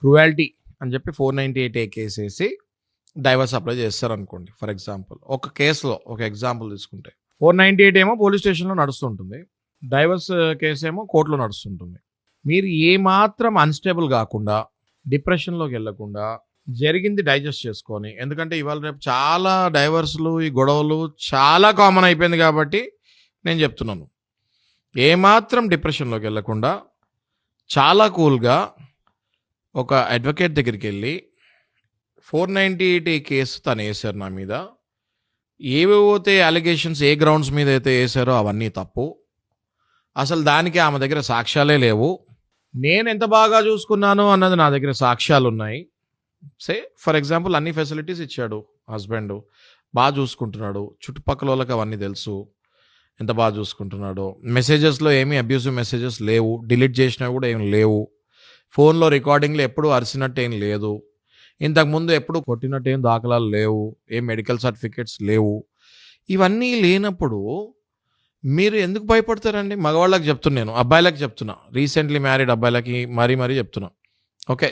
Cruelty అని చెప్పి 498A కేసేసి డైవర్స్ అప్లై చేస్తారనుకోండి. ఫర్ ఎగ్జాంపుల్ ఒక కేసులో ఒక ఎగ్జాంపుల్ తీసుకుంటే 498 ఏమో పోలీస్ స్టేషన్లో నడుస్తుంటుంది, డైవర్స్ కేసు ఏమో కోర్టులో నడుస్తుంటుంది. మీరు ఏమాత్రం అన్స్టేబుల్ కాకుండా, డిప్రెషన్లోకి వెళ్ళకుండా, జరిగింది డైజెస్ట్ చేసుకొని, ఎందుకంటే ఇవాళ రేపు చాలా డైవర్స్లు ఈ గొడవలు చాలా కామన్ అయిపోయింది కాబట్టి నేను చెప్తున్నాను. ఏమాత్రం డిప్రెషన్లోకి వెళ్ళకుండా చాలా కూల్గా ఒక అడ్వకేట్ దగ్గరికి వెళ్ళి 498 కేసు తను వేశారు నా మీద, ఏవేవైతే అలిగేషన్స్ ఏ గ్రౌండ్స్ మీద అయితే వేశారో అవన్నీ తప్పు, అసలు దానికి ఆమె దగ్గర సాక్ష్యాలే లేవు, నేను ఎంత బాగా చూసుకున్నాను అన్నది నా దగ్గర సాక్ష్యాలు ఉన్నాయి. ఫర్ ఎగ్జాంపుల్ అన్ని ఫెసిలిటీస్ ఇచ్చాడు హస్బెండ్, బాగా చూసుకుంటున్నాడు, చుట్టుపక్కల వాళ్ళకి అవన్నీ తెలుసు ఎంత బాగా చూసుకుంటున్నాడు, మెసేజెస్లో ఏమీ అబ్యూసివ్ మెసేజెస్ లేవు, డిలీట్ చేసినవి కూడా ఏం లేవు, ఫోన్లో రికార్డింగ్లో ఎప్పుడు అరిసినట్టు ఏం లేదు, ఇంతకుముందు ఎప్పుడు కొట్టినట్టు ఏం దాఖలాలు లేవు, ఏం మెడికల్ సర్టిఫికేట్స్ లేవు. ఇవన్నీ లేనప్పుడు మీరు ఎందుకు భయపడతారండి? మగవాళ్ళకి చెప్తున్నాను, అబ్బాయిలకు చెప్తున్నా, రీసెంట్లీ మ్యారీడ్ అబ్బాయిలకి మరీ చెప్తున్నా. ఓకే,